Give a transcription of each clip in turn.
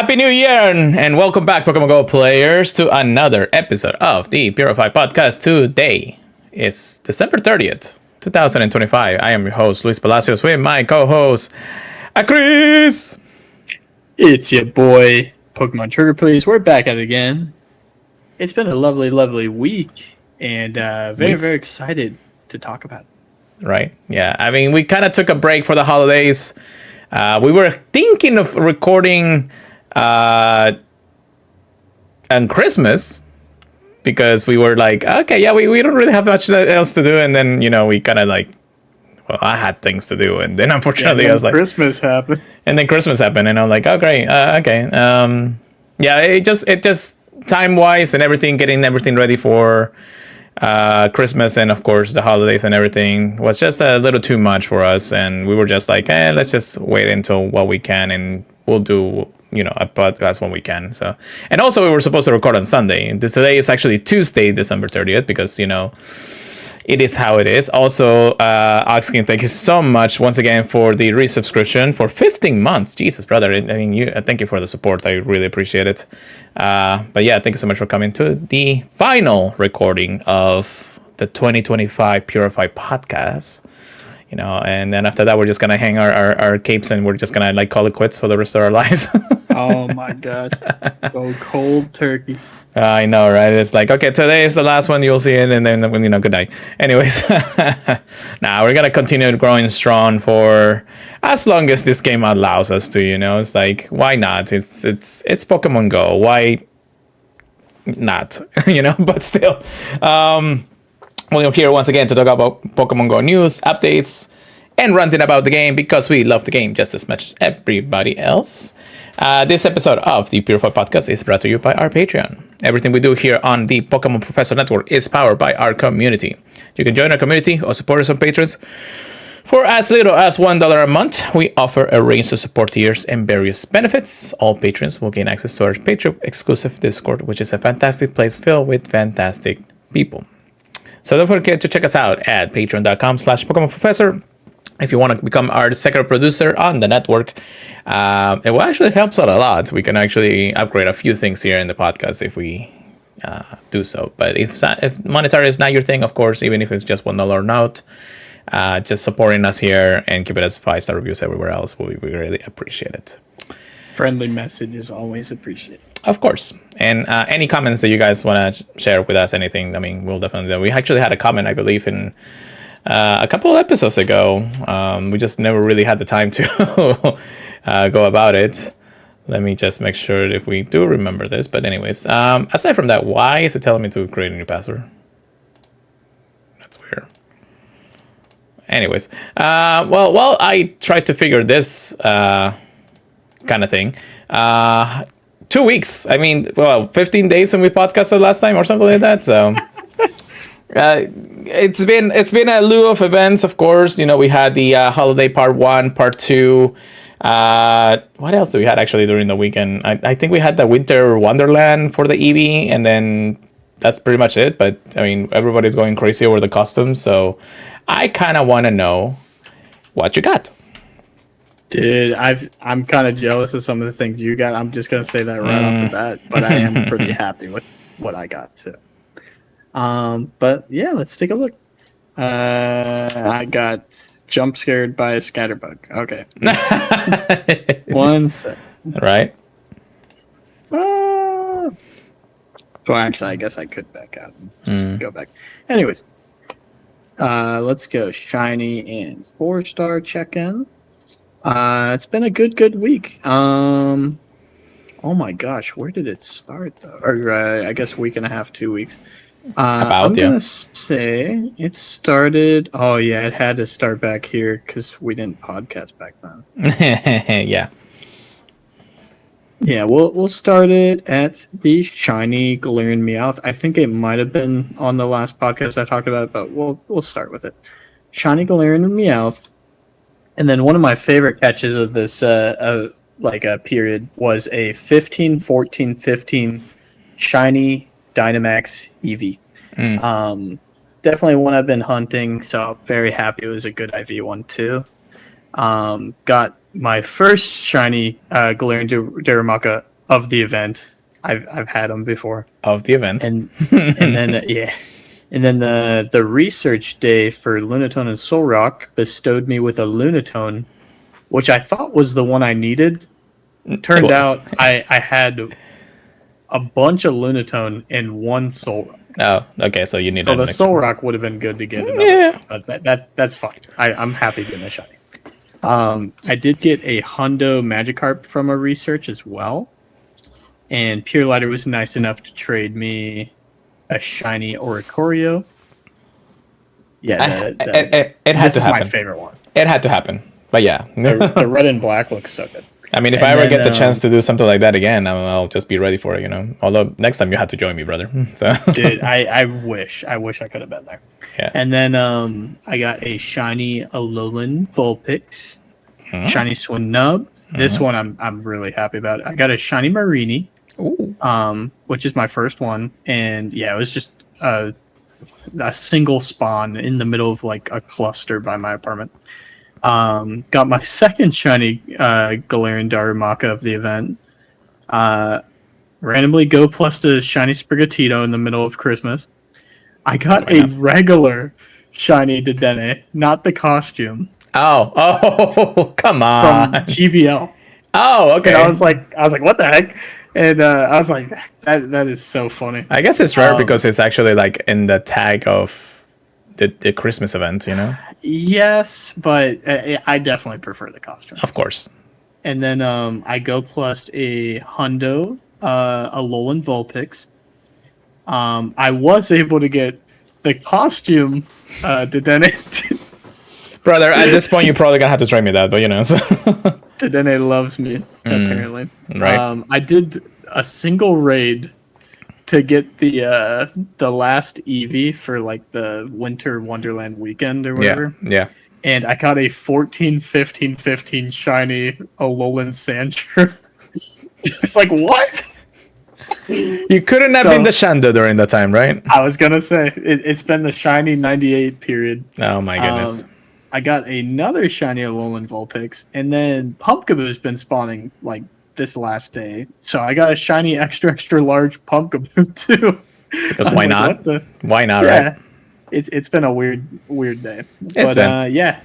Happy New Year and welcome back, Pokemon GO players, to another episode of the Purified Podcast. Today is December 30th, 2025. I am your host, Luis Palacios, with my co-host, Chris. It's your boy, Pokemon Trigger Please. We're back at it again. It's been a lovely, lovely week, and very excited to talk about it. Right, yeah. I mean, we kind of took a break for the holidays. We were thinking of recording on Christmas because we were like, okay, yeah, we don't really have much else to do, and then we kind of like, well, I had things to do, and then unfortunately I was like, Christmas happened, and then Christmas happened, and I'm like, oh great, okay, yeah, it just time wise and everything, getting everything ready for Christmas and of course the holidays and everything was just a little too much for us, and we were just like, let's just wait until what we can, and we'll do a podcast when we can. So, and also we were supposed to record on Sunday. Today is actually Tuesday, December 30th, because it is how it is. Also, Oxkin, thank you so much once again for the resubscription for 15 months. Jesus, brother. I mean, thank you for the support. I really appreciate it. But yeah, thank you so much for coming to the final recording of the 2025 Purified Podcast. And then after that, we're just going to hang our capes and we're just going to call it quits for the rest of our lives. Oh my gosh. Go cold turkey. I know, right? It's like, okay, today is the last one, you'll see it, and then good night. Anyways, now we're gonna continue growing strong for as long as this game allows us to. It's like, why not? It's Pokemon Go. Why not? But still, we're here once again to talk about Pokemon Go news, updates, and ranting about the game because we love the game just as much as everybody else. This episode of the Purified Podcast is brought to you by our Patreon. Everything we do here on the Pokemon Professor Network is powered by our community. You can join our community or support us on Patreon. For as little as $1 a month, we offer a range of support tiers and various benefits. All patrons will gain access to our Patreon-exclusive Discord, which is a fantastic place filled with fantastic people. So don't forget to check us out at patreon.com/Pokemon Professor. If you want to become our second producer on the network, it will actually helps out a lot. We can actually upgrade a few things here in the podcast if we do so. But if monetary is not your thing, of course, even if it's just $1 note, just supporting us here and keep it as 5-star reviews everywhere else, we really appreciate it. Friendly message is always appreciated. Of course. And any comments that you guys want to share with us, anything, I mean, we'll definitely. We actually had a comment, I believe, in a couple of episodes ago. We just never really had the time to go about it. Let me just make sure if we do remember this. But anyways, aside from that, why is it telling me to create a new password? That's weird. Anyways, well, I tried to figure this kind of thing. 2 weeks. I mean, 15 days since we podcasted last time or something like that. So. It's been a slew of events, of course. We had the holiday part 1, part 2. What else did we had actually during the weekend? I think we had the Winter Wonderland for the EV, and then that's pretty much it. But I mean, everybody's going crazy over the costumes, so I kind of want to know what you got. Dude, I'm kind of jealous of some of the things you got. I'm just gonna say that right off the bat, but I am pretty happy with what I got too. But yeah, let's take a look. I got jump scared by a scatterbug. Okay. 1 sec. Right. Well, actually, I guess I could back out and just go back. Anyways, let's go shiny and 4-star check-in. It's been a good week. Oh my gosh, where did it start though? Or I guess week and a half, 2 weeks. I'm gonna say it started. Oh yeah, it had to start back here because we didn't podcast back then. Yeah, we'll start it at the shiny Galarian Meowth. I think it might have been on the last podcast I talked about it, but we'll start with it. Shiny Galarian Meowth, and then one of my favorite catches of this a period was a 15, 14, 15 shiny Dynamax EV. Definitely one I've been hunting, so very happy it was a good IV one too. Got my first shiny Galarian Darumaka of the event. I've had them before. Of the event. And then and then the research day for Lunatone and Soul Rock bestowed me with a Lunatone, which I thought was the one I needed. Turned out I had a bunch of Lunatone and one Soul Rock. Oh, okay. So you need. So the Soul Rock would have been good to get another, but that's fine. I'm happy getting a shiny. I did get a Hundo Magikarp from a research as well, and Pure Lighter was nice enough to trade me a shiny Oricorio. Yeah, it had to happen. This is my favorite one. It had to happen, but yeah, the red and black looks so good. I mean, if I ever get the chance to do something like that again, I'll just be ready for it, you know. Although next time you have to join me, brother. So, dude, I wish I could have been there. Yeah. And then I got a shiny Alolan Vulpix, shiny Swinub. This one I'm really happy about. I got a shiny Marini, which is my first one, and yeah, it was just a single spawn in the middle of like a cluster by my apartment. Got my second shiny Galarian Darumaka of the event. Randomly go plus to shiny Sprigatito in the middle of Christmas. I got a regular shiny Dedenne, not the costume. Oh, come on. From GBL. Oh, okay. And I was like, what the heck? And I was like, that is so funny. I guess it's rare because it's actually like in the tag of the Christmas event, you know? Yes, but I definitely prefer the costume. Of course. And then I go plus a Hundo, a Alolan Vulpix. I was able to get the costume Dedenne. Brother, at this point, you're probably going to have to trade me that, but you know. So. Dedenne loves me, apparently. Right. I did a single raid to get the last Eevee for like the Winter Wonderland weekend or whatever. Yeah. And I got a 14, 15, 15 shiny Alolan Sandshrew. It's like, what? You couldn't have been the Shando during that time, right? I was going to say, it's been the shiny 98 period. Oh my goodness. I got another shiny Alolan Vulpix, and then Pumpkaboo's been spawning like this last day. So I got a shiny extra large Pumpkaboo too. Because why not? Why not, right? It's been a weird day. It's been. Yeah.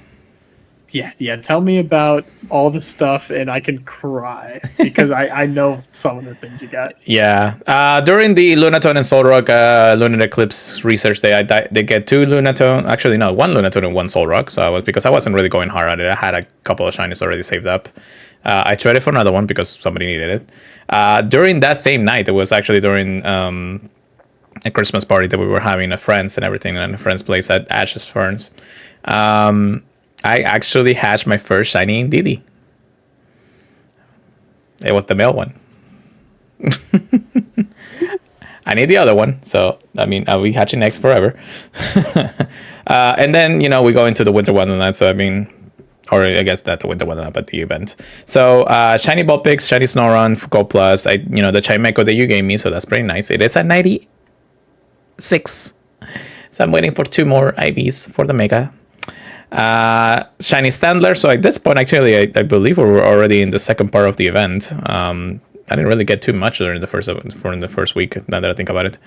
Tell me about all the stuff, and I can cry because I know some of the things you got. Yeah. During the Lunatone and Solrock Lunar Eclipse research day, they get 2 Lunatone. Actually, no, 1 Lunatone and 1 Solrock. So because I wasn't really going hard at it, I had a couple of shinies already saved up. I traded for another one because somebody needed it. During that same night, it was actually during a Christmas party that we were having at friends and everything, and a friend's place at Ash's Ferns. I actually hatched my first shiny Didi. It was the male one. I need the other one, so I mean, I'll be hatching eggs forever. And then, you know, we go into the Winter Wonderland, so I mean, or I guess not the Winter Wonderland, but the event. So, shiny Vulpix, shiny Snorunt, Go Plus. The Chimecho that you gave me, so that's pretty nice. It is at 96. So I'm waiting for 2 more IVs for the Mega. Shiny Standler. So at this point, actually, I believe we were already in the second part of the event. I didn't really get too much during the first week. Now that I think about it,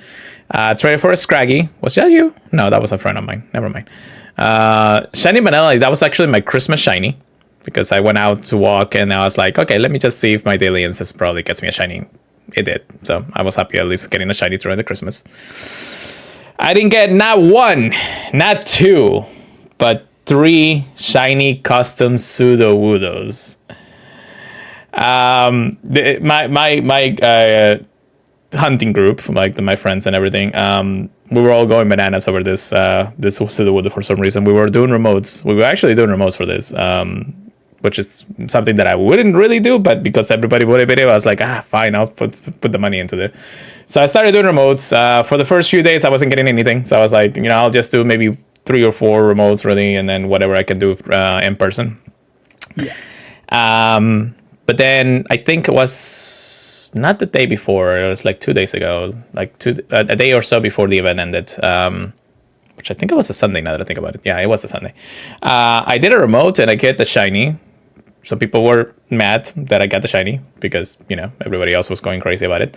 traded for a Scraggy. Was that you? No, that was a friend of mine. Never mind. Shiny Vanilla. That was actually my Christmas shiny because I went out to walk and I was like, okay, let me just see if my daily instance probably gets me a shiny. It did. So I was happy at least getting a shiny during the Christmas. I didn't get not 1, not 2, but 3 shiny custom Sudowoodos. My hunting group, like my friends and everything, we were all going bananas over this Sudowoodo for some reason. We were doing remotes. We were actually doing remotes for this, which is something that I wouldn't really do, but because everybody bought a video, I was like, fine, I'll put the money into it. So I started doing remotes. For the first few days, I wasn't getting anything. So I was like, I'll just do maybe 3 or 4 remotes really, and then whatever I can do in person. Yeah. But then I think it was not the day before. It was like 2 days ago, like a day or so before the event ended. Which I think it was a Sunday now that I think about it. Yeah, it was a Sunday. I did a remote and I get the shiny. some people were mad that I got the shiny because, everybody else was going crazy about it.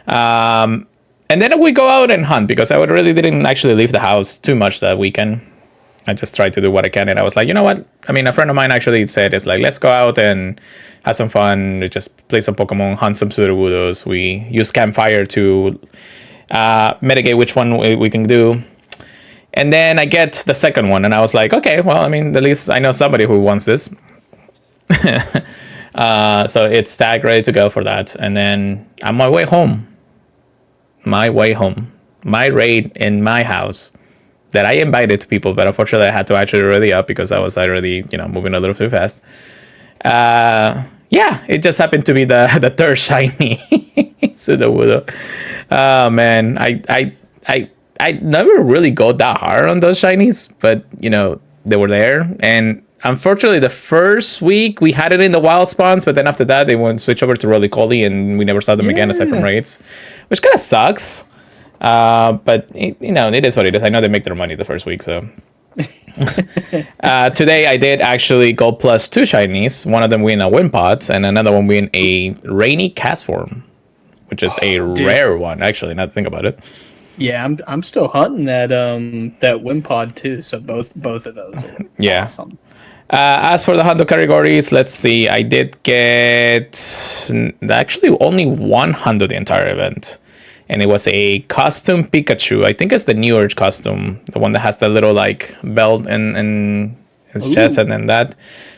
And then we go out and hunt because I really didn't actually leave the house too much that weekend. I just tried to do what I can. And I was like, you know what? I mean, a friend of mine actually said, it's like, let's go out and have some fun. Just play some Pokemon, hunt some Sudowoodos. We use Campfire to mitigate which one we can do. And then I get the second one. And I was like, okay, well, I mean, at least I know somebody who wants this. So it's tagged, ready to go for that. And then on my way home, my raid in my house that I invited to people, but unfortunately I had to actually ready up because I was already, moving a little too fast. It just happened to be the third shiny Sudowoodo. Oh man, I never really go that hard on those shinies, but they were there. And unfortunately, the first week we had it in the wild spawns, but then after that they went switch over to Roly-Coly, and we never saw them again aside from raids, which kind of sucks. But it is what it is. I know they make their money the first week, so. Today I did actually go plus 2 shinies. One of them win a Wimpod, and another one win a Rainy Castform, which is a rare one, actually. Now to think about it. Yeah, I'm still hunting that Wimpod too. So both of those are awesome. As for the Hundo categories, let's see. I did get actually only one Hundo the entire event. And it was a custom Pikachu. I think it's the New Urge costume, the one that has the little like belt in his chest and then that.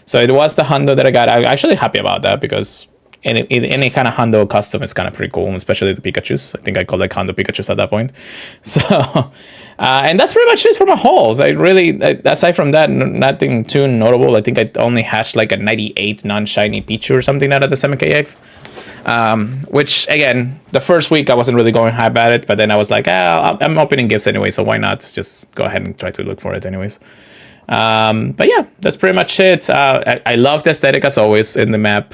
So it was the Hundo that I got. I'm actually happy about that because any kind of Hundo custom is kind of pretty cool, especially the Pikachus. I think I called it Hundo Pikachus at that point. So, and that's pretty much it for my hauls. I really, aside from that, nothing too notable. I think I only hashed like a 98 non-shiny Pichu or something out of the 7KX. Which again, the first week I wasn't really going high about it, but then I was like, I'm opening gifts anyway, so why not just go ahead and try to look for it anyways. But yeah, that's pretty much it. I love the aesthetic as always in the map,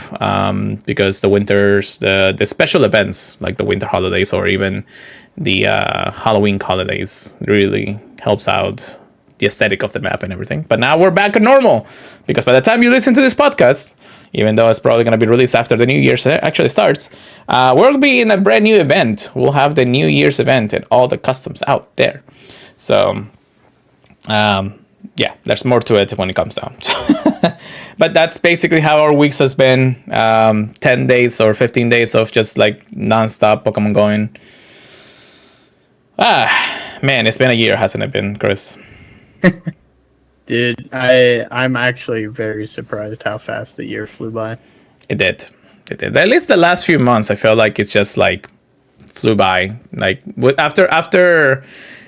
because the winters, the special events like the winter holidays or even the Halloween holidays really helps out the aesthetic of the map and everything. But now we're back to normal because by the time you listen to this podcast, even though it's probably going to be released after the New Year's actually starts, we'll be in a brand new event. We'll have the New Year's event and all the customs out there. So, there's more to it when it comes down. But that's basically how our weeks has been. 10 days or 15 days of just like nonstop Pokemon going. Man, it's been a year, hasn't it been, Chris? Dude, I'm actually very surprised how fast the year flew by. It did. At least the last few months, I feel like it's just like flew by. Like after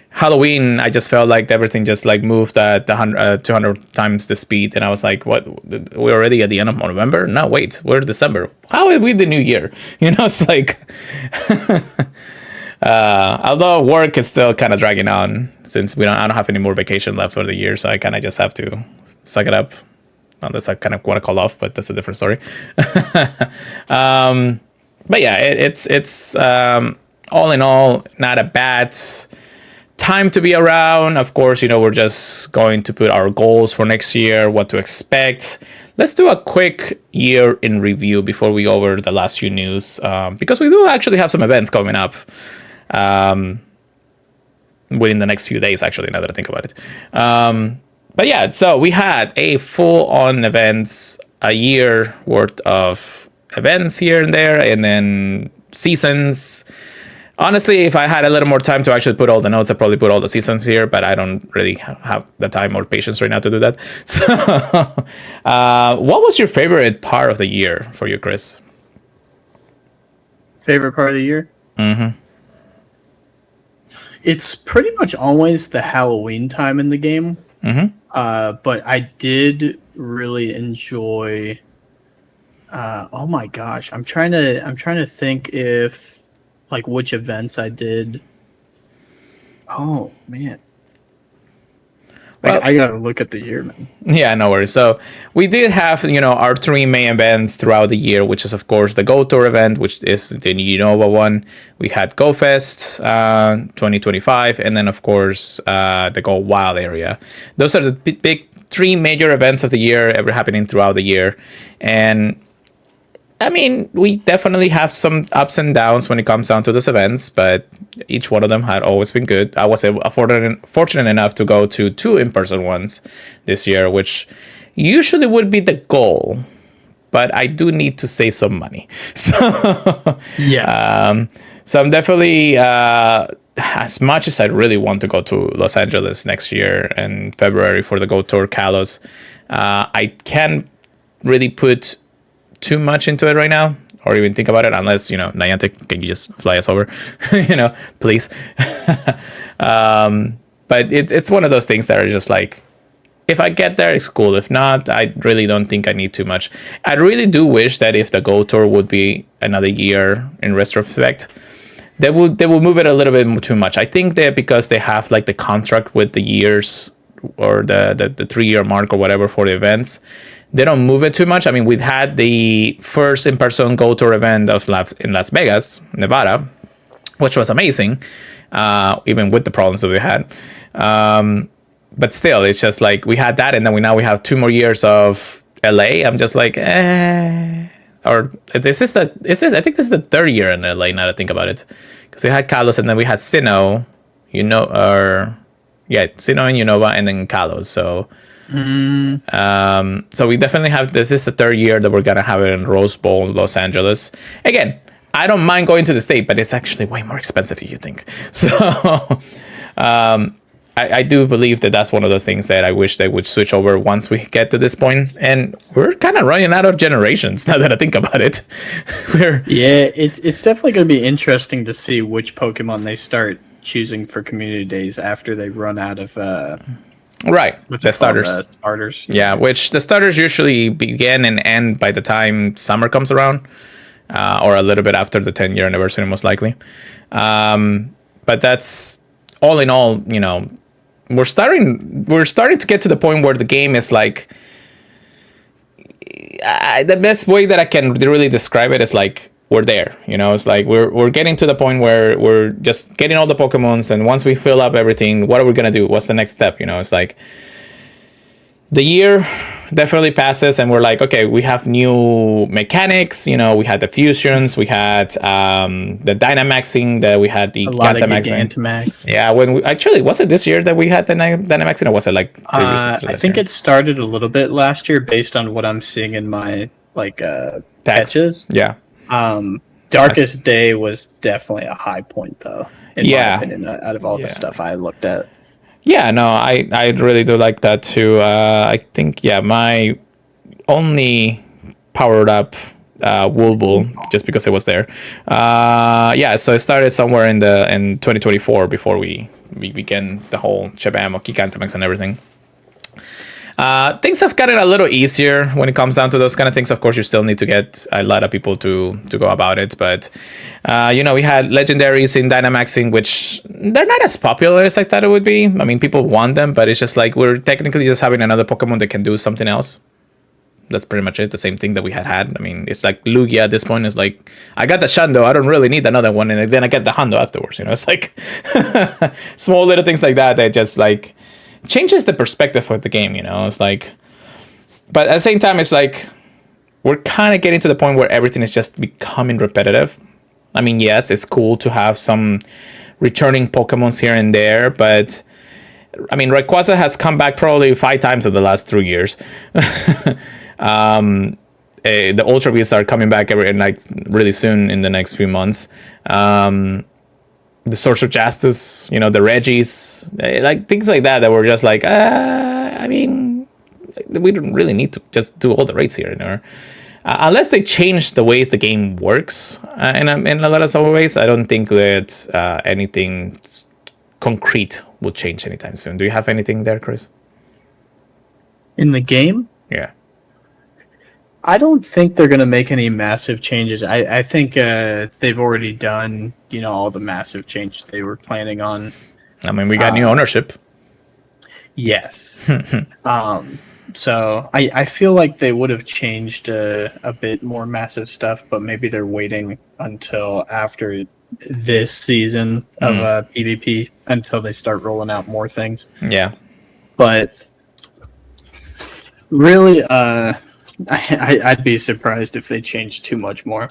Halloween, I just felt like everything just like moved at 200 times the speed, and I was like, "What? We're already at the end of November? No, wait, we're December. How are we the new year?" It's like. Although work is still kind of dragging on since I don't have any more vacation left for the year, so I kind of just have to suck it up. Unless I kind of want to call off, but that's a different story. But yeah, it's all in all not a bad time to be around. Of course, we're just going to put our goals for next year, what to expect. Let's do a quick year in review before we go over the last few news, because we do actually have some events coming up. Within the next few days, actually, now that I think about it. But yeah, so we had a full-on events, a year worth of events here and there, and then seasons. Honestly, if I had a little more time to actually put all the notes, I'd probably put all the seasons here, but I don't really have the time or patience right now to do that. So, what was your favorite part of the year for you, Chris? Favorite part of the year? Mm-hmm. It's pretty much always the Halloween time in the game. Mm-hmm. But I did really enjoy. Oh my gosh, I'm trying to think if like which events I did. Oh man. Well, I gotta look at the year, man. Yeah, no worries. So we did have, our 3 main events throughout the year, which is, of course, the Go Tour event, which is the Unova one. We had Go Fest 2025, and then, of course, the Go Wild area. Those are the big three major events of the year ever happening throughout the year. And I mean, we definitely have some ups and downs when it comes down to those events, but each one of them had always been good. I was fortunate enough to go to 2 in-person ones this year, which usually would be the goal, but I do need to save some money. So, Yes. so I'm definitely, as much as I really want to go to Los Angeles next year in February for the Go Tour Kalos, I can't really put too much into it right now, or even think about it, unless, Niantic, can you just fly us over? Please. But it's one of those things that are just like, if I get there, it's cool. If not, I really don't think I need too much. I really do wish that if the Go Tour would be another year in retrospect, they will move it a little bit too much. I think that because they have like the contract with the years or the 3-year mark or whatever for the events, they don't move it too much. I mean, we've had the first in-person Go Tour event in Las Vegas, Nevada, which was amazing, even with the problems that we had. But still, it's just like we had that, and then we have 2 more years of LA. I'm just like, or I think this is the 3rd year in LA now that I think about it, because we had Kalos and then we had Sinnoh, Sinnoh and Unova, and then Kalos. So. So we definitely have, this is the 3rd year that we're gonna have it in Rose Bowl, Los Angeles. Again, I don't mind going to the state, but it's actually way more expensive than you think. So I do believe that that's one of those things that I wish they would switch over once we get to this point. And we're kind of running out of generations now that I think about it. It's definitely going to be interesting to see which Pokemon they start choosing for community days after they run out of right, the starters. Starters. Yeah, which the starters usually begin and end by the time summer comes around, or a little bit after the 10-year anniversary, most likely. But that's all in all, we're starting to get to the point where the game is like, the best way that I can really describe it is like, we're there, it's like we're getting to the point where we're just getting all the Pokemons, and once we fill up everything, what are we gonna do? What's the next step? It's like the year definitely passes, and we're like, okay, we have new mechanics. We had the fusions, we had the Dynamaxing, that we had the Gigantamaxing. Yeah, was it this year that we had the Dynamaxing, or was it like previous? I think it started a little bit last year, based on what I'm seeing in my patches. Yeah. Darkest Day was definitely a high point, though, in my opinion, out of all the stuff I looked at. Yeah, no, I really do like that too. I think, my only powered up Woolbull, just because it was there. So it started somewhere in 2024 before we began the whole Shabam of Gigantamax and everything. Things have gotten a little easier when it comes down to those kind of things. Of course, you still need to get a lot of people to go about it. But, we had legendaries in Dynamaxing, which they're not as popular as I thought it would be. I mean, people want them, but it's just like we're technically just having another Pokemon that can do something else. That's pretty much it. The same thing that we had. I mean, it's like Lugia at this point. It's like, I got the Shando, I don't really need another one. And then I get the Hondo afterwards. It's like small little things like that just like changes the perspective of the game, It's like, but at the same time, it's like we're kind of getting to the point where everything is just becoming repetitive. I mean, yes, it's cool to have some returning Pokemons here and there, but I mean, Rayquaza has come back probably 5 times in the last 3 years. The Ultra Beasts are coming back really soon in the next few months. The Source of Justice, the Reggies, like things like that were just like, I mean, we don't really need to just do all the raids here, unless they change the ways the game works. In a lot of ways, I don't think that anything concrete will change anytime soon. Do you have anything there, Chris? In the game? Yeah. I don't think they're going to make any massive changes. I think they've already done, all the massive changes they were planning on. I mean, we got new ownership. Yes. So I feel like they would have changed a bit more massive stuff, but maybe they're waiting until after this season of PvP until they start rolling out more things. Yeah. But Really, I'd be surprised if they changed too much more.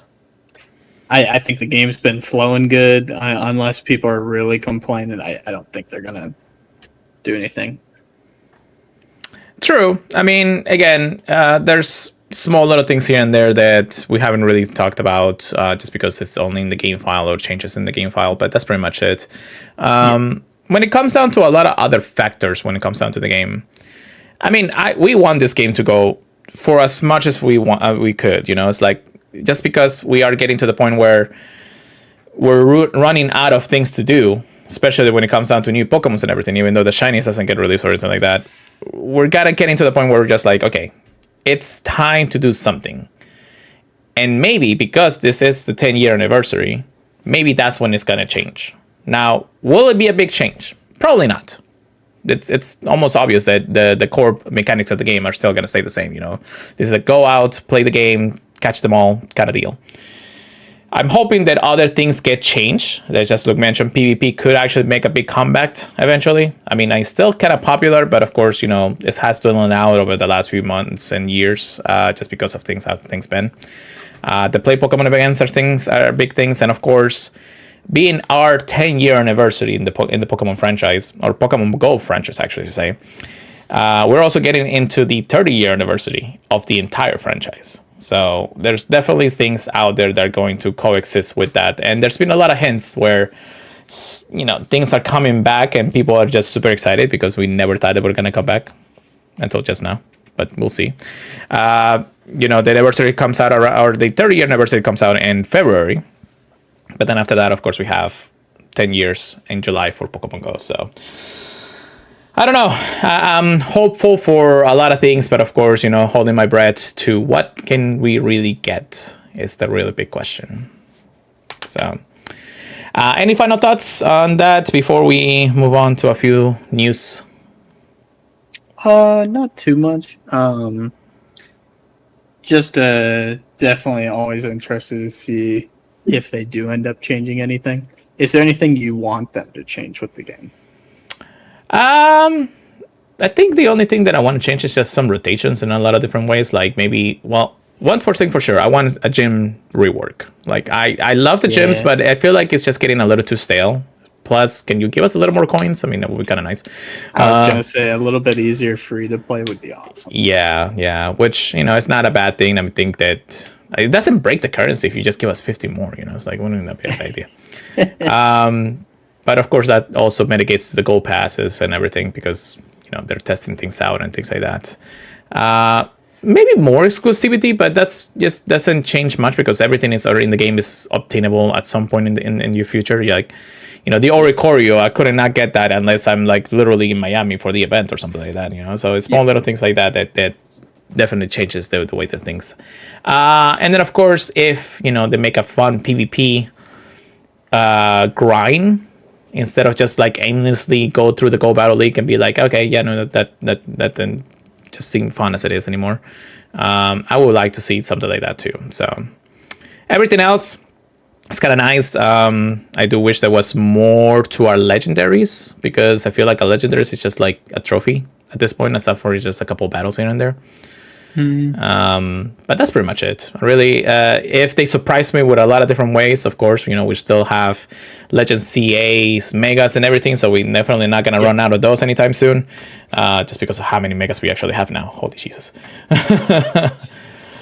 I think the game's been flowing good. Unless people are really complaining, I don't think they're gonna do anything. True. I mean, again, there's small little things here and there that we haven't really talked about, just because it's only in the game file or changes in the game file. But that's pretty much it. When it comes down to a lot of other factors, when it comes down to the game, I mean, we want this game to go for as much as we could. You know, it's like, just because we are getting to the point where we're running out of things to do, especially when it comes down to new Pokemon and everything, even though the Shinies doesn't get released or anything like that, we're gotta getting to the point where we're just like, okay, it's time to do something. And maybe because this is the 10-year anniversary, maybe that's when it's gonna change. Now, will it be a big change? Probably not. It's almost obvious that the core mechanics of the game are still gonna stay the same. You know, this is a go out, play the game, catch them all kind of deal. I'm hoping that other things get changed. That, just Luke mentioned, PvP could actually make a big comeback eventually. I mean, it's still kind of popular, but of course, you know, it has dwindled out over the last few months and years, just because of how things been. The play Pokemon events are big things, and of course, being our 10-year anniversary in the Pokemon franchise, or Pokemon GO franchise, actually to say, we're also getting into the 30-year anniversary of the entire franchise. So there's definitely things out there that are going to coexist with that. And there's been a lot of hints where, you know, things are coming back and people are just super excited because we never thought they were going to come back until just now. But we'll see. You know, the anniversary comes out, or the 30-year anniversary comes out in February. But then after that, of course, we have 10 years in July for Pokemon GO. So I don't know. I'm hopeful for a lot of things, but of course, you know, holding my breath to what can we really get is the really big question. So, any final thoughts on that before we move on to a few news? Not too much. Just definitely always interested to see if they do end up changing anything. Is there anything you want them to change with the game? I think the only thing that I want to change is just some rotations in a lot of different ways. Like maybe, well, one first thing for sure, I want a gym rework. Like I love the gyms, but I feel like it's just getting a little too stale. Plus, can you give us a little more coins? I mean, that would be kind of nice. I was gonna say a little bit easier free to play would be awesome. Yeah. Which, you know, it's not a bad thing. I think that it doesn't break the currency if you just give us 50 more. You know, it's like, wouldn't that be a bad idea? But of course, that also mitigates the gold passes and everything because, you know, they're testing things out and things like that. Maybe more exclusivity, but that's just doesn't change much because everything is already in the game is obtainable at some point in your future. You're like, you know, the Oricorio, I could not get that unless I'm like literally in Miami for the event or something like that. You know, so it's small little things like that definitely changes the way that things. And then of course, if you know they make a fun PvP grind. Instead of just like aimlessly go through the Go Battle League and be like, okay, yeah, no, that didn't just seem fun as it is anymore. I would like to see something like that too. So everything else is kind of nice. I do wish there was more to our legendaries because I feel like a legendaries is just like a trophy at this point, except for just a couple battles here and there. But that's pretty much it. Really, if they surprise me with a lot of different ways, of course, you know, we still have Legend CAs, Megas, and everything, so we're definitely not going to run out of those anytime soon, just because of how many Megas we actually have now. Holy Jesus.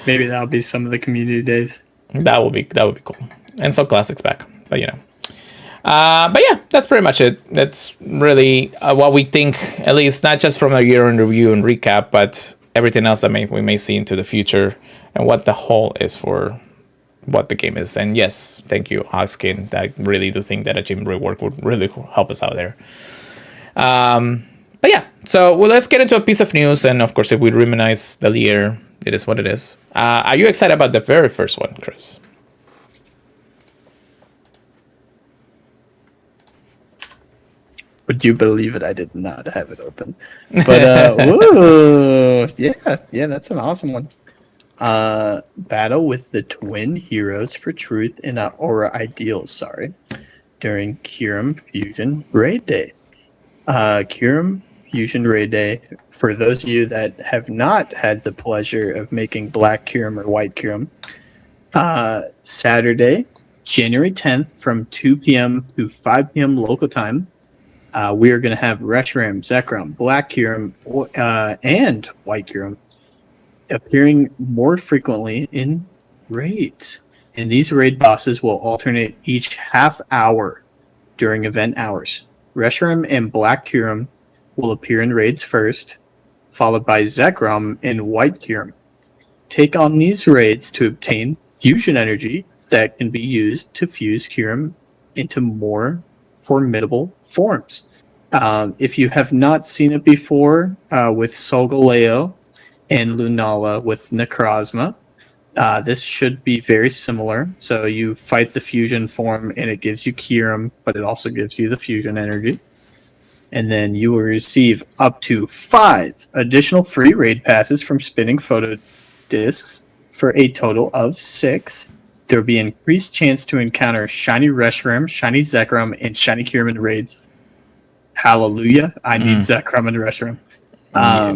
Maybe that'll be some of the community days. That would be cool. And some classics back, but you know. But yeah, that's pretty much it. That's really what we think, at least not just from a year in review and recap, but everything else that we may see into the future and what the whole is for what the game is. And yes, thank you, Hoskin. I really do think that a gym rework would really help us out there. But yeah, so let's get into a piece of news. And of course, if we reminisce the year, it is what it is. Are you excited about the very first one, Chris? Would you believe it? I did not have it open. But whoa, yeah, that's an awesome one. Battle with the twin heroes for truth in Aura Ideals, during Kyurem Fusion Raid Day. Kyurem Fusion Raid Day. For those of you that have not had the pleasure of making Black Kyurem or White Kyurem, Saturday, January 10th from 2 p.m. to 5 p.m. local time, we are going to have Reshiram, Zekrom, Black Kyurem, and White Kyurem appearing more frequently in raids. And these raid bosses will alternate each half hour during event hours. Reshiram and Black Kyurem will appear in raids first, followed by Zekrom and White Kyurem. Take on these raids to obtain fusion energy that can be used to fuse Kyurem into more formidable forms. If you have not seen it before with Solgaleo and Lunala with Necrozma, this should be very similar. So you fight the fusion form and it gives you Kyurem, but it also gives you the fusion energy. And then you will receive up to 5 additional free raid passes from spinning photo discs for a total of 6. There will be an increased chance to encounter Shiny Reshiram, Shiny Zekrom, and Shiny Kyurem in raids. Hallelujah. I need Zekrom and Reshiram. I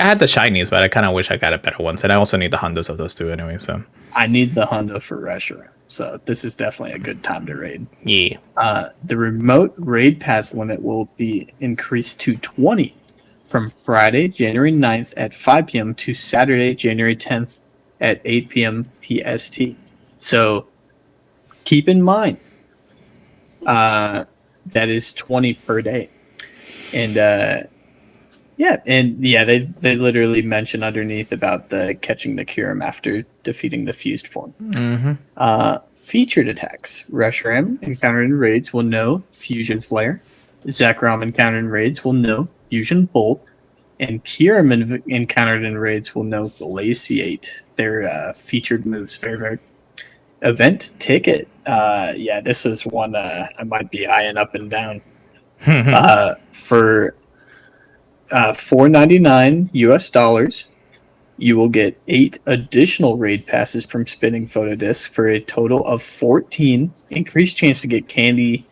had the shinies, but I kind of wish I got a better ones. And I also need the hundos of those two anyway. So I need the hundo for Reshiram. So this is definitely a good time to raid. Yeah. The remote raid pass limit will be increased to 20 from Friday, January 9th at 5 p.m. to Saturday, January 10th at 8 p.m. PST. So keep in mind that is 20 per day. And they literally mention underneath about the catching the Kyurem after defeating the fused form. Featured attacks. Reshiram encountered in raids will know Fusion Flare. Zekrom encountered in raids will know Fusion Bolt. And Kyurem encountered in raids will know Glaciate. They're featured moves. Very, very. Event ticket. This is one I might be eyeing up and down. For $4.99 US, you will get 8 additional raid passes from spinning photo discs for a total of 14. Increased chance to get candy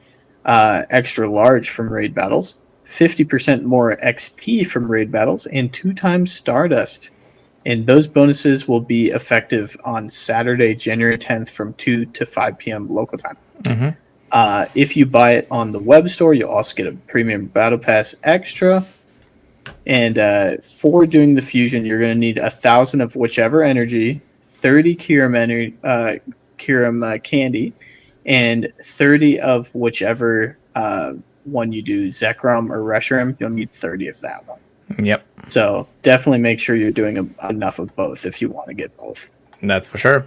extra large from raid battles, 50% more XP from raid battles, and 2 times Stardust. And those bonuses will be effective on Saturday, January 10th from 2 to 5 p.m. local time. If you buy it on the web store, you'll also get a premium battle pass extra. And for doing the fusion, you're going to need 1,000 of whichever energy, 30 Kyurem candy, and 30 of whichever one you do, Zekrom or Reshiram. You'll need 30 of that one. Yep. So definitely make sure you're doing enough of both if you want to get both. That's for sure.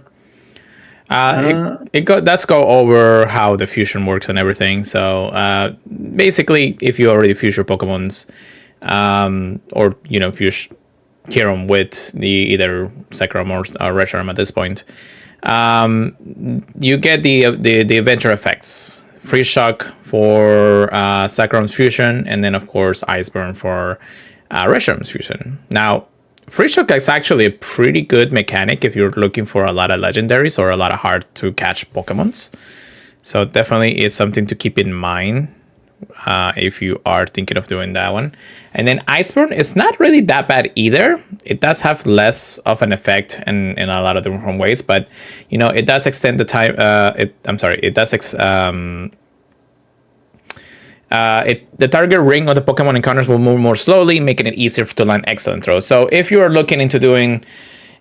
Let's go over how the fusion works and everything. So basically, if you already fuse your Pokemons, or fuse Kyurem with the either Zekrom or Reshiram at this point, you get the adventure effects. Freeze Shock for Zekrom's fusion, and then of course Iceburn for Reshiram's fusion. Now, Freeze Shock is actually a pretty good mechanic if you're looking for a lot of legendaries or a lot of hard to catch Pokemons. So definitely it's something to keep in mind if you are thinking of doing that one. And then Iceburn is not really that bad either. It does have less of an effect in a lot of different ways, but it does extend the time. The target ring of the Pokemon encounters will move more slowly, making it easier to land excellent throws. So if you are looking into doing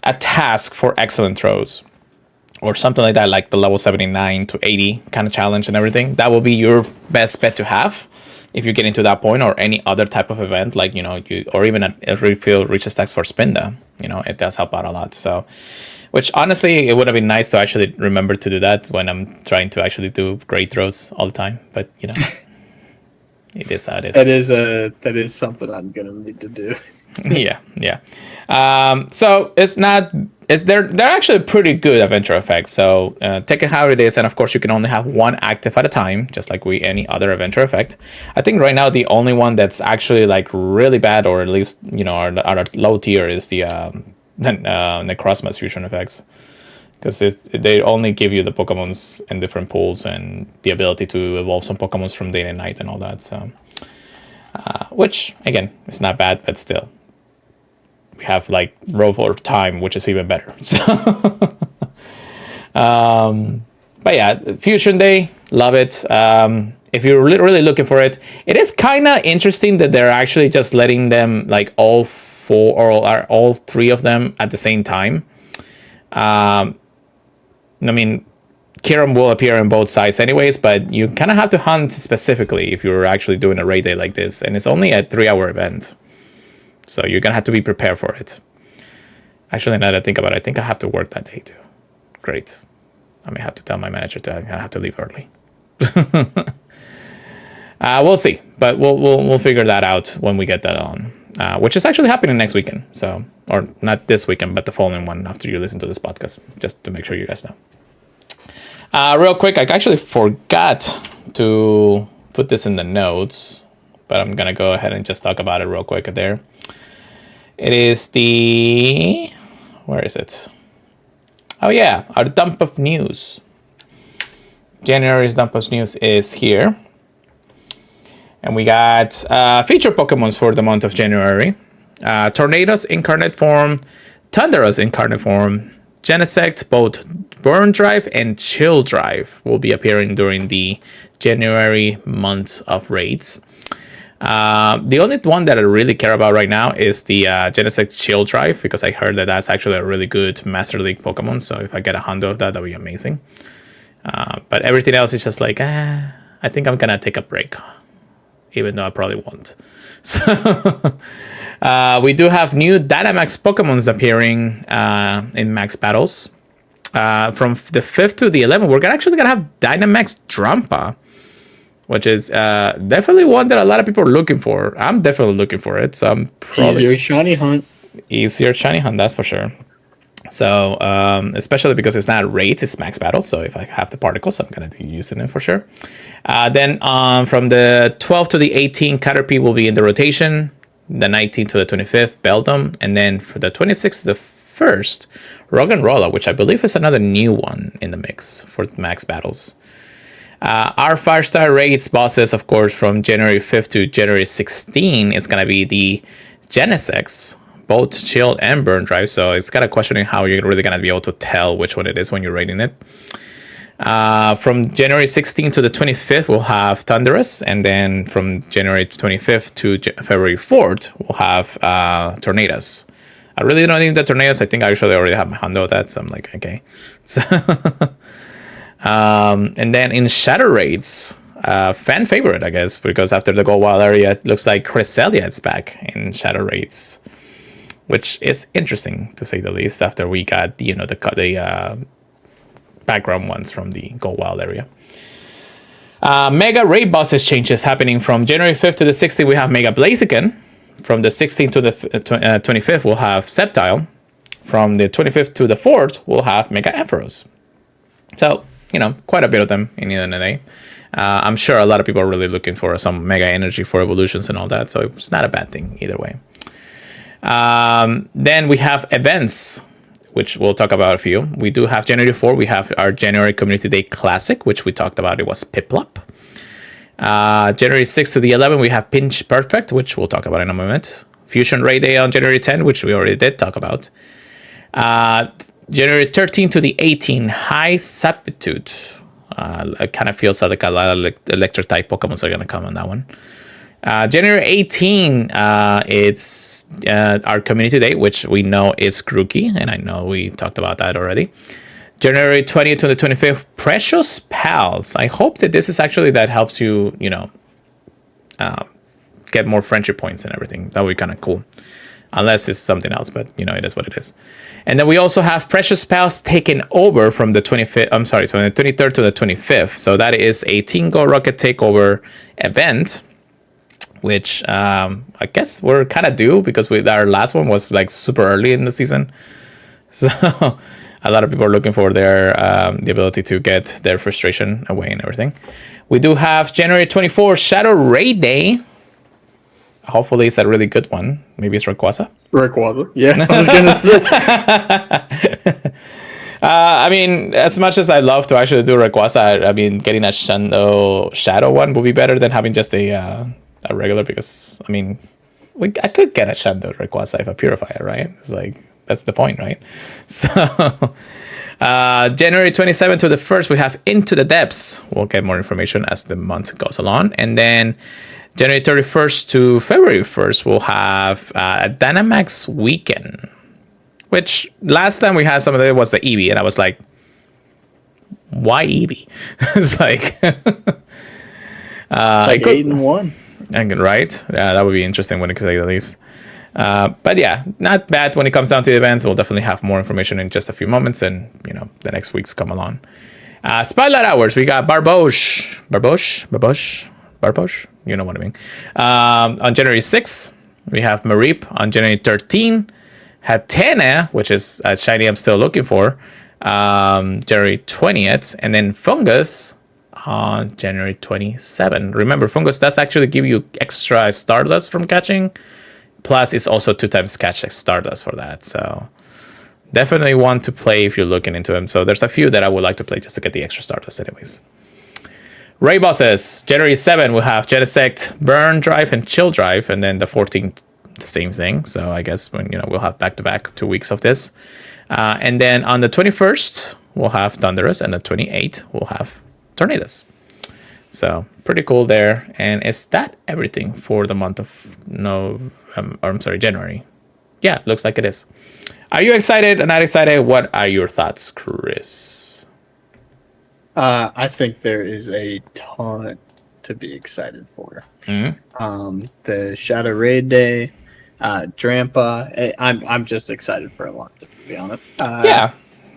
a task for excellent throws, or something like that, like the level 79 to 80 kind of challenge and everything, that will be your best bet to have if you get into that point, or any other type of event, like or even a refill reach stacks for Spinda. It does help out a lot. So, which honestly, it would have been nice to actually remember to do that when I'm trying to actually do great throws all the time. But it is how it is. That is something I'm gonna need to do. yeah. So they're actually pretty good adventure effects. So take it how it is, and of course you can only have one active at a time, just like any other adventure effect. I think right now the only one that's actually like really bad, or at least are low tier, is the Necrozma's fusion effects, because they only give you the Pokemons in different pools and the ability to evolve some Pokemons from day and night and all that. So which again is not bad, but still we have like Rover Time, which is even better. So, but yeah, Fusion Day, love it. If you're really looking for it, it is kind of interesting that they're actually just letting them like all three of them at the same time. I mean, Kyurem will appear on both sides anyways, but you kind of have to hunt specifically if you're actually doing a raid day like this, and it's only a 3-hour event, so you're gonna have to be prepared for it. Actually, now that I think about it, I think I have to work that day too. Great. I may have to tell my manager that I'm gonna have to leave early. We'll see, but we'll figure that out when we get that on, which is actually happening next weekend. So, or not this weekend, but the following one after you listen to this podcast, just to make sure you guys know. Real quick, I actually forgot to put this in the notes, but I'm gonna go ahead and just talk about it real quick there. It is where is it? Oh yeah, our dump of news. January's dump of news is here. And we got featured Pokemons for the month of January. Tornadus Incarnate Form, Thunderous Incarnate Form, Genesect, both Burn Drive and Chill Drive will be appearing during the January month of raids. The only one that I really care about right now is the Genesect Chill Drive, because I heard that that's actually a really good Master League Pokemon. So if I get 100 of that, that'd be amazing. But everything else is just like, I think I'm gonna take a break, even though I probably won't. So we do have new Dynamax Pokemons appearing in Max Battles. From the 5th to the 11th, we're actually gonna have Dynamax Drampa, which is definitely one that a lot of people are looking for. I'm definitely looking for it. So I'm probably easier shiny hunt, that's for sure. So especially because it's not raids, it's Max Battle. So if I have the particles, I'm gonna be using it for sure. Then from the 12th to the 18th, Caterpie will be in the rotation. The 19th to the 25th, Beldum, and then for the 26th to the 1st, Roggenrola, which I believe is another new one in the mix for Max Battles. Our 5-star raids bosses, of course, from January 5th to January 16th, is going to be the Genesects, both Chill and Burn Drive. So it's kind of questioning how you're really going to be able to tell which one it is when you're raiding it. From January 16th to the 25th, we'll have Thunderous. And then from January 25th to February 4th, we'll have Tornadus. I really don't need the Tornadus. I think I actually already have my hundo of that. So I'm like, okay. So and then in Shadow Raids, fan favorite, I guess, because after the Go Wild area, it looks like Cresselia is back in Shadow Raids, which is interesting to say the least. After we got the background ones from the Go Wild area. Mega Raid bosses changes happening from January 5th to the 16th. We have Mega Blaziken. From the 16th to the 25th, we'll have Sceptile. From the 25th to the 4th, we'll have Mega Ampharos. So, quite a bit of them in the end of the day. I'm sure a lot of people are really looking for some Mega Energy for evolutions and all that, so it's not a bad thing either way. Then we have events, which we'll talk about a few. We do have January 4, we have our January Community Day Classic, which we talked about. It was Piplup. January 6th to the 11th, we have Pinch Perfect, which we'll talk about in a moment. Fusion Raid Day on January 10th, which we already did talk about. January 13th to the 18th, High Sapitude. It kind of feels like a lot of electric type Pokemon are going to come on that one. January 18th, it's our Community Day, which we know is Grookey, and I know we talked about that already. January 20th to the 25th, Precious Pals. I hope that this is actually that helps you, get more friendship points and everything. That would be kind of cool. Unless it's something else, but, it is what it is. And then we also have Precious Pals taken over from the 25th, from the 23rd to the 25th. So that is a Team Go Rocket Takeover event, which I guess we're kind of due because our last one was like super early in the season. So a lot of people are looking for their the ability to get their frustration away and everything. We do have January 24th, Shadow Raid Day. Hopefully it's a really good one. Maybe it's Rayquaza. Yeah, I was gonna say. I mean, as much as I love to actually do Rayquaza, I mean, getting a Shadow one would be better than having just a a regular because I mean, I could get a Shadow Rayquaza if a Purifier, right? It's like that's the point, right? So January 27th to the 1st, we have Into the Depths. We'll get more information as the month goes along, and then January 31st to February 1st, we'll have Dynamax Weekend, which last time we had some of it was the Eevee, and I was like, why Eevee? It's like, it's like 8-1. Right? Yeah, that would be interesting when it comes to the least. But yeah, not bad when it comes down to the events. We'll definitely have more information in just a few moments, and the next weeks come along. Spotlight Hours, we got Barbosh. You know what I mean. On January 6th, we have Mareep. On January 13th, Hatena, which is a shiny I'm still looking for. January 20th, and then Fungus on January 27th. Remember, Fungus does actually give you extra Stardust from catching. Plus, it's also 2 times catch Stardust for that. So definitely want to play if you're looking into them. So there's a few that I would like to play just to get the extra Stardust anyways. Raid bosses. January 7th, we'll have Genesect, Burn Drive, and Chill Drive. And then the 14th, the same thing. So I guess when we'll have back-to-back 2 weeks of this. And then on the 21st, we'll have Thunderous. And the 28th, we'll have Tornadus. So pretty cool there. And is that everything for the month of January? Yeah, looks like it is. Are you excited or not excited? What are your thoughts, Chris? I think there is a ton to be excited for. The Shadow Raid Day, Drampa. I'm just excited for a lot, to be honest. Yeah,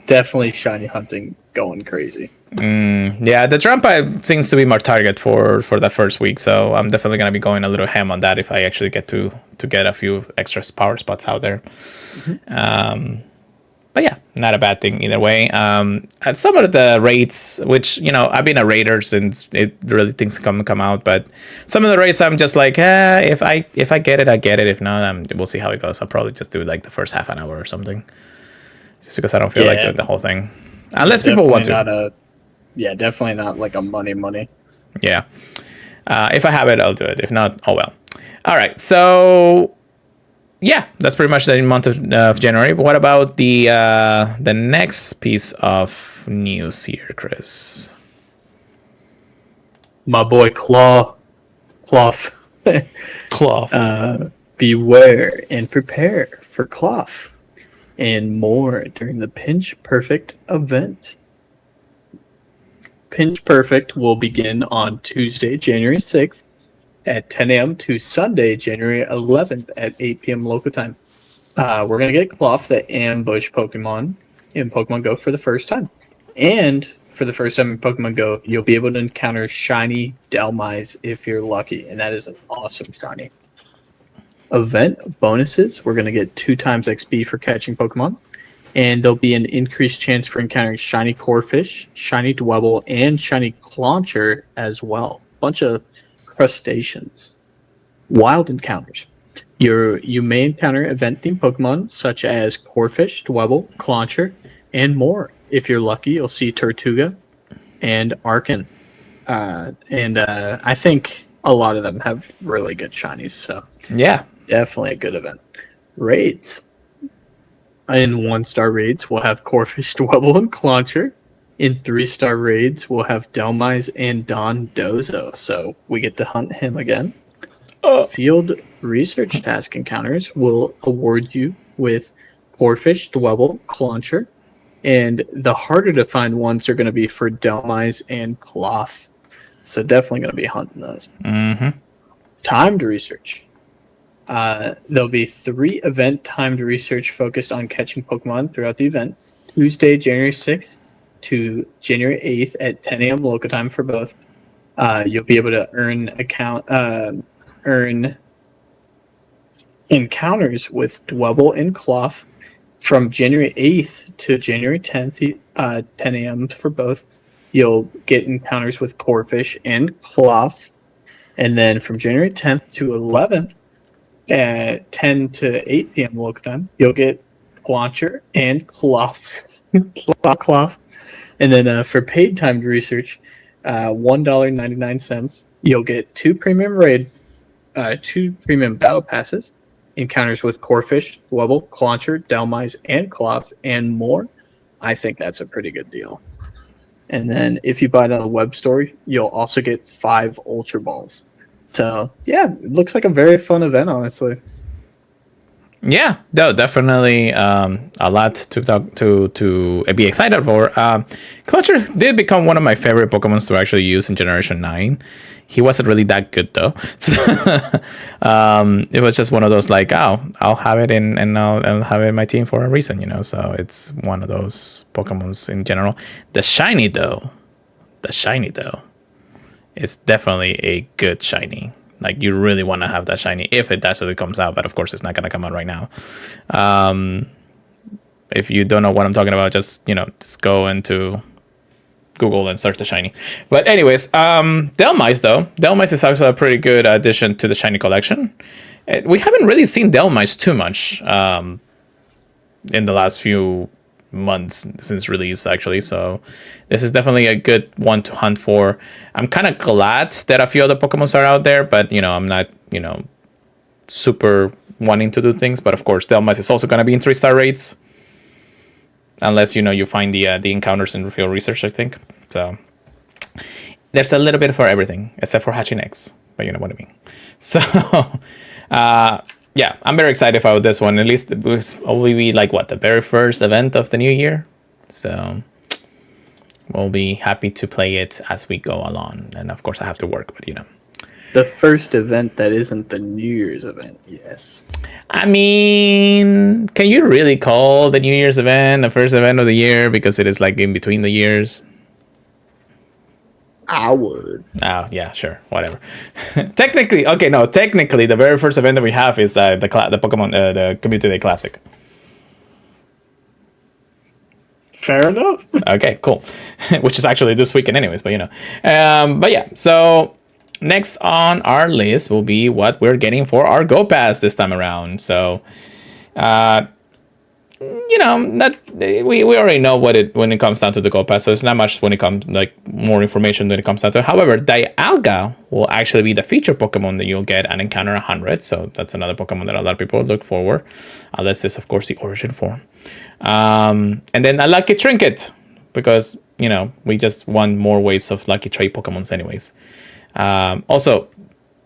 definitely shiny hunting going crazy. Yeah, the Drampa seems to be more target for the first week, so I'm definitely gonna be going a little ham on that if I actually get to get a few extra power spots out there. But yeah, not a bad thing either way. At some of the raids, which I've been a raider since it really things come out, but some of the raids I'm just like, if I get it, I get it. If not, we'll see how it goes. I'll probably just do like the first half an hour or something, just because I don't feel like doing the whole thing, unless people want to. Definitely not like a money. Yeah. If I have it, I'll do it. If not, oh well. All right. So yeah, that's pretty much the month of January. But what about the next piece of news here, Chris? My boy Cloth. Beware and prepare for Cloth and more during the Pinch Perfect event. Pinch Perfect will begin on Tuesday, January 6th at 10 a.m. to Sunday, January 11th at 8 p.m. local time. We're going to get Cloth, the ambush Pokemon in Pokemon GO for the first time. And for the first time in Pokemon GO, you'll be able to encounter shiny Delmise if you're lucky. And that is an awesome shiny. Event bonuses, we're going to get 2 times XP for catching Pokemon. And there'll be an increased chance for encountering shiny Corphish, shiny Dwebble, and shiny Clauncher as well. Bunch of crustaceans. Wild encounters. You may encounter event-themed Pokemon such as Corphish, Dwebble, Clauncher, and more. If you're lucky, you'll see Tortuga and Arcan. I think a lot of them have really good shinies, so yeah, definitely a good event. Raids. In 1-star raids, we'll have Corphish, Dwebble, and Clauncher. In 3-star raids, we'll have Delmise and Don Dozo, so we get to hunt him again. Field research task encounters will award you with Corphish, Dwebble, Clauncher, and the harder to find ones are going to be for Delmise and Cloth. So definitely going to be hunting those. Timed research. There'll be 3 event timed research focused on catching Pokemon throughout the event. Tuesday, January 6th to January 8th at 10 a.m. local time for both. You'll be able to earn encounters with Dwebble and Cloth from January 8th to January 10th, 10 a.m. for both. You'll get encounters with Corphish and Cloth. And then from January 10th to 11th, at 10 to 8 p.m. local time, you'll get Clauncher and Cloth. Cloth. And then for paid timed research, $1.99, you'll get 2 premium raid 2 premium battle passes, encounters with Corphish, Dwebble, Clauncher, Delmise, and Cloth, and more. I think that's a pretty good deal. And then if you buy it on the web store, you'll also get 5 Ultra Balls. So, yeah, it looks like a very fun event, honestly. Yeah, no, definitely a lot to be excited for. Clutcher did become one of my favorite Pokemon to actually use in Generation 9. He wasn't really that good though. So, it was just one of those like, oh, I'll have it and I'll have it in my team for a reason, you know. So it's one of those Pokemons in general. The shiny though, is definitely a good shiny. Like, you really want to have that shiny if it actually comes out, but of course it's not going to come out right now. If you don't know what I'm talking about, just go into Google and search the shiny. But anyways, Delmise is also a pretty good addition to the shiny collection. We haven't really seen Delmise too much in the last few months since release, actually, so this is definitely a good one to hunt for. I'm kind of glad that a few other Pokemons are out there, but I'm not super wanting to do things. But of course, Delmise is also going to be in 3-star rates, unless you find the encounters in field research, I think. So there's a little bit for everything except for hatching eggs, but you know what I mean. So yeah, I'm very excited about this one. At least it will probably be like the very first event of the new year. So we'll be happy to play it as we go along. And of course I have to work, but The first event that isn't the New Year's event, yes. I mean, can you really call the New Year's event the first event of the year because it is like in between the years? I would. Oh, yeah, sure, whatever. Technically, the very first event that we have is the Pokemon, the Community Day Classic. Fair enough. Okay, cool. Which is actually this weekend anyways, but but yeah, so next on our list will be what we're getting for our Go Pass this time around. So, we already know when it comes down to the Go Pass, so it's not much when it comes more information when it comes down to it. However, Dialga will actually be the feature Pokemon that you'll get and encounter 100. So that's another Pokemon that a lot of people look forward, unless it's of course the origin form. And then a Lucky Trinket, because we just want more ways of Lucky Trade Pokemons anyways. Also,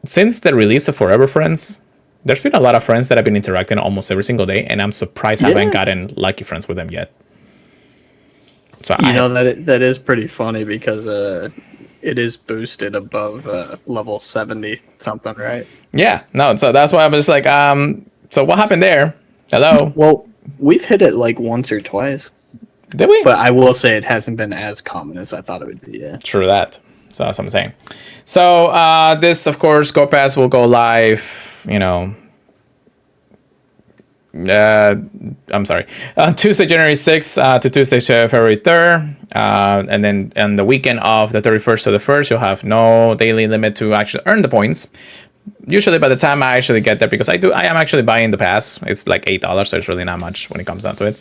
since the release of Forever Friends, there's been a lot of friends that I've been interacting almost every single day, and I'm surprised I haven't gotten Lucky Friends with them yet. So that is pretty funny because it is boosted above level 70 something, right? Yeah, no, so that's why I'm just like, so what happened there? Hello? Well, we've hit it like once or twice. Did we? But I will say it hasn't been as common as I thought it would be, yeah. True that. So that's what I'm saying. So this, of course, Go Pass will go live, I'm sorry, Tuesday, January 6th to Tuesday, February 3rd. And then on the weekend of the 31st to the 1st, you'll have no daily limit to actually earn the points. Usually by the time I actually get there, because I am actually buying the pass, it's like $8, so it's really not much when it comes down to it.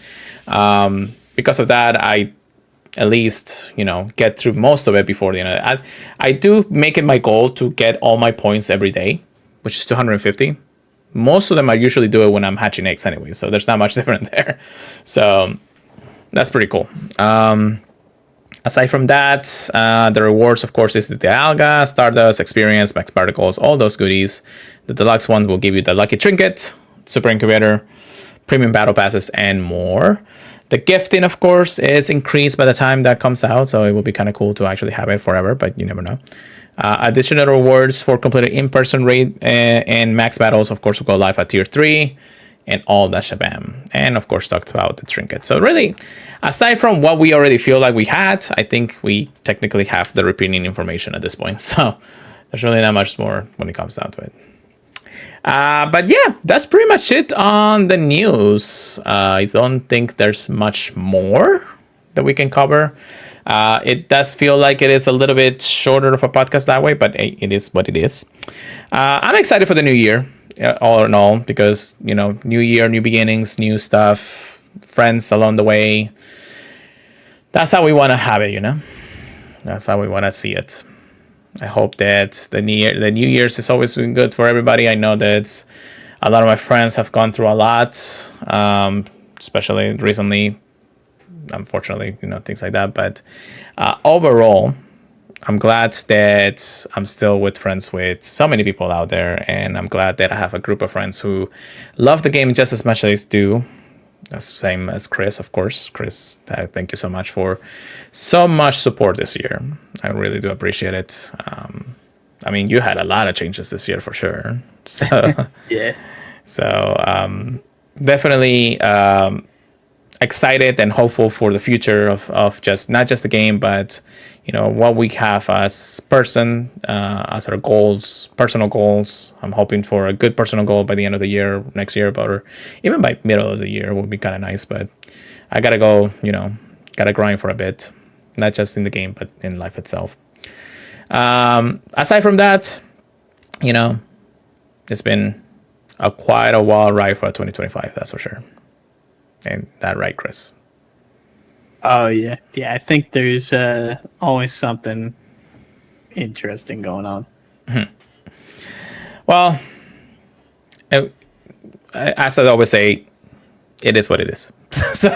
Because of that, I at least get through most of it before the end. I do make it my goal to get all my points every day, which is 250. Most of them I usually do it when I'm hatching eggs anyway, so there's not much different there. So that's pretty cool. Aside from that, the rewards, of course, is the Dialga, Stardust, Experience, Max Particles, all those goodies. The deluxe one will give you the Lucky Trinket, Super Incubator, Premium Battle Passes, and more. The gifting, of course, is increased by the time that comes out, so it will be kind of cool to actually have it forever, but you never know. Additional rewards for completed in-person raid and max battles, of course, will go live at tier 3 and all that shabam. And of course, talked about the trinket. So really, aside from what we already feel like we had, I think we technically have the repeating information at this point. So there's really not much more when it comes down to it. But yeah, that's pretty much it on the news. I don't think there's much more that we can cover. It does feel like it is a little bit shorter of a podcast that way, but it is what it is. I'm excited for the new year, all in all, because, new year, new beginnings, new stuff, friends along the way. That's how we want to have it, That's how we want to see it. I hope that the New Year's has always been good for everybody. I know that a lot of my friends have gone through a lot, especially recently, unfortunately, things like that. But overall, I'm glad that I'm still with friends with so many people out there, and I'm glad that I have a group of friends who love the game just as much as I do. That's same as Chris, of course. Chris, thank you so much for so much support this year. I really do appreciate it. I mean, you had a lot of changes this year for sure. So Yeah. so definitely excited and hopeful for the future of just not just the game, but what we have as as our goals, personal goals. I'm hoping for a good personal goal by the end of the year, next year, or even by middle of the year would be kind of nice. But I gotta go, gotta grind for a bit, not just in the game, but in life itself. Aside from that, it's been quite a wild ride for 2025, that's for sure. Ain't that right, Chris? Oh yeah, yeah. I think there's always something interesting going on. Well, as I always say, it is what it is. So,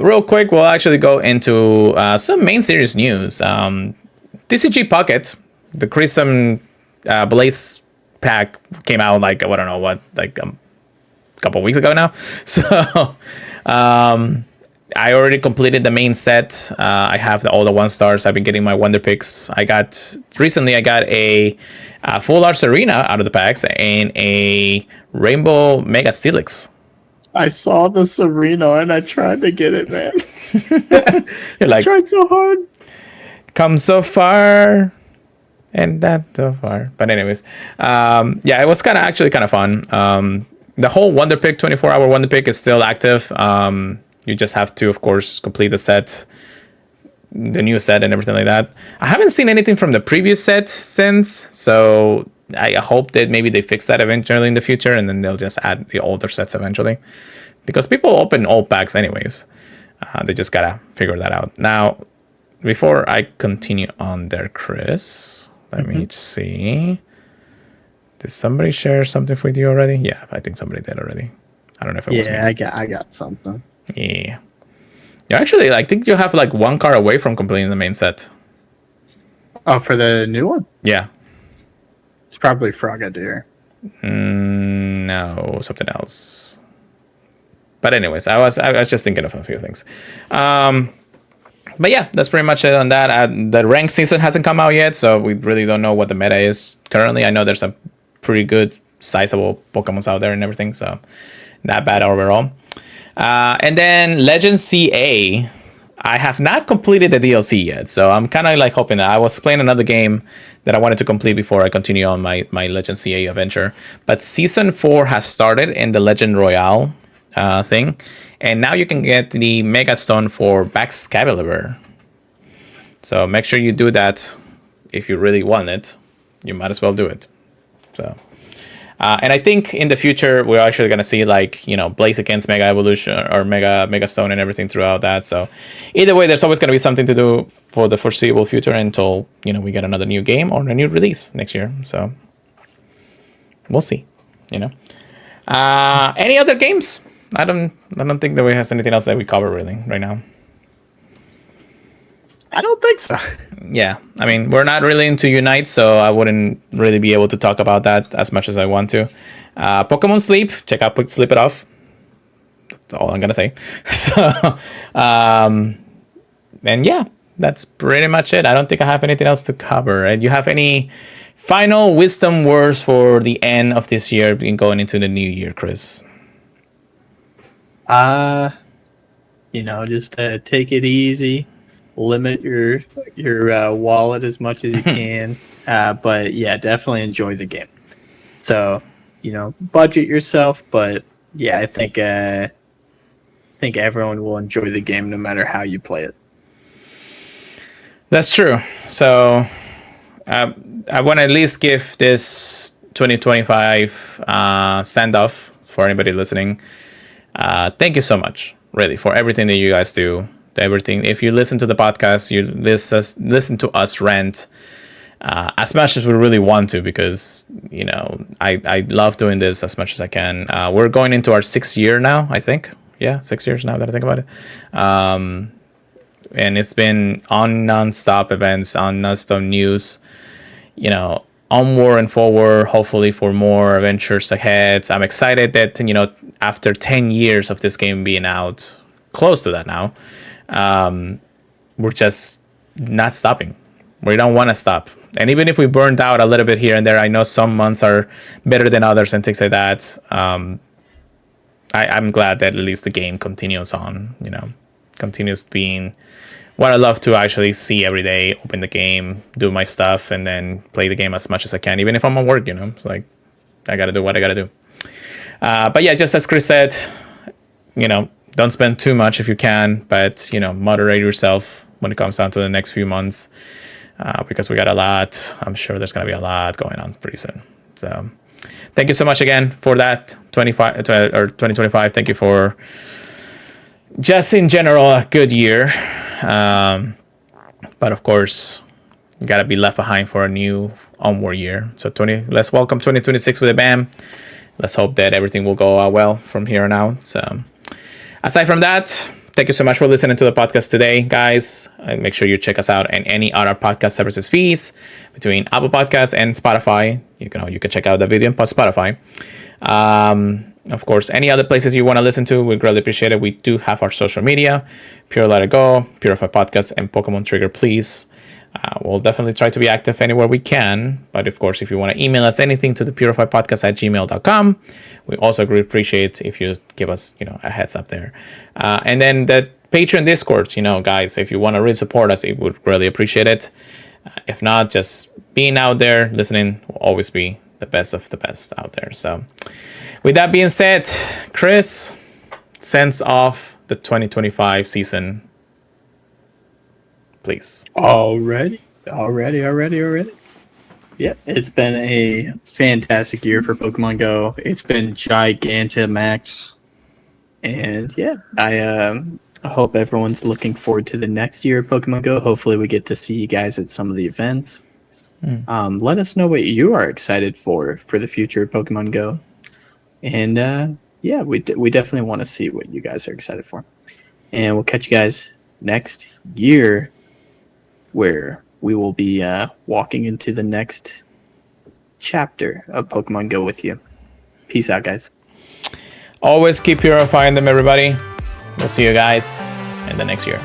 real quick, we'll actually go into some main series news. TCG Pocket, the Kyurem Blaze pack came out like I don't know what, like a couple weeks ago now. So I already completed the main set. I have all the 1-stars. I've been getting my wonder picks. Recently I got a full art Serena out of the packs and a rainbow mega Steelix. I saw the Serena and I tried to get it, man. You're like, I tried so hard. come so far and that so far. But anyways, yeah, it was actually kind of fun. The whole wonder pick, 24-hour wonder pick is still active. You just have to, of course, complete the set, the new set and everything like that. I haven't seen anything from the previous set since, so I hope that maybe they fix that eventually in the future, and then they'll just add the older sets eventually. Because people open old packs anyways. They just gotta figure that out. Now, before I continue on there, Chris, let me just see. Did somebody share something with you already? Yeah, I think somebody did already. I don't know if it was me. Yeah, I got something. Yeah. Yeah, actually, I think you have like one card away from completing the main set. Oh, for the new one? Yeah. It's probably Frogadier. No, something else. But anyways, I was just thinking of a few things. But yeah, that's pretty much it on that. The ranked season hasn't come out yet, so we really don't know what the meta is currently. I know there's some pretty good, sizable Pokemons out there and everything, so not bad overall. And then Legend CA, I have not completed the DLC yet, so I'm kind of like hoping that I was playing another game that I wanted to complete before I continue on my Legend CA adventure. But Season 4 has started in the Legend Royale thing, and now you can get the Mega Stone for Baxcalibur. So make sure you do that if you really want it. You might as well do it. So, and I think in the future we're actually gonna see like Blaze against Mega Evolution or Mega Stone and everything throughout that. So either way, there's always gonna be something to do for the foreseeable future until we get another new game or a new release next year. So we'll see. Any other games? I don't think that we has anything else that we cover really right now. I don't think so. Yeah, I mean, we're not really into Unite, so I wouldn't really be able to talk about that as much as I want to. Pokemon Sleep, check out Sleep It Off. That's all I'm gonna say. So, and yeah, that's pretty much it. I don't think I have anything else to cover. And you have any final wisdom words for the end of this year and going into the new year, Chris? Just take it easy. Limit your wallet as much as you can, but yeah, definitely enjoy the game. So, budget yourself, but yeah, I think everyone will enjoy the game no matter how you play it. That's true. So, I want to at least give this 2025 send off for anybody listening. Thank you so much, really, for everything that you guys do. everything. If you listen to the podcast, you listen to us rant as much as we really want to, because I love doing this as much as I can. We're going into our 6th year now, I think. Yeah, 6 years now that I think about it. And it's been on non-stop events, on non-stop news, onward and forward, hopefully for more adventures ahead. I'm excited that, after 10 years of this game being out, close to that now, we're just not stopping. We don't want to stop. And even if we burned out a little bit here and there, I know some months are better than others and things like that. I'm glad that at least the game continues on, continues being what I love to actually see every day, open the game, do my stuff, and then play the game as much as I can, even if I'm at work, It's like, I got to do what I got to do. But yeah, just as Chris said, don't spend too much if you can, but, moderate yourself when it comes down to the next few months, because we got a lot. I'm sure there's going to be a lot going on pretty soon. So thank you so much again for that 2025. Thank you for just in general a good year. But of course, you got to be left behind for a new onward year. So let's welcome 2026 with a bam. Let's hope that everything will go well from here on out. So aside from that, thank you so much for listening to the podcast today, guys. And make sure you check us out and any other podcast services fees between Apple Podcasts and Spotify. You can check out the video on Spotify. Of course, any other places you want to listen to, we greatly appreciate it. We do have our social media, Pure Go, Purified Podcast, and Pokemon Trigger, please. We'll definitely try to be active anywhere we can. But of course, if you want to email us anything to the purifiedpodcast@gmail.com, we also greatly appreciate if you give us, a heads up there. And then the Patreon Discord, guys, if you want to really support us, it would really appreciate it. If not, just being out there, listening will always be the best of the best out there. So with that being said, Chris, sense of the 2025 season, please. Already. Yeah, it's been a fantastic year for Pokemon Go. It's been Gigantamax. And yeah, I hope everyone's looking forward to the next year of Pokemon Go. Hopefully we get to see you guys at some of the events. Let us know what you are excited for the future of Pokemon Go. And yeah, we definitely want to see what you guys are excited for. And we'll catch you guys next year, where we will be walking into the next chapter of Pokemon Go with you. Peace out, guys. Always keep purifying them, everybody. We'll see you guys in the next year.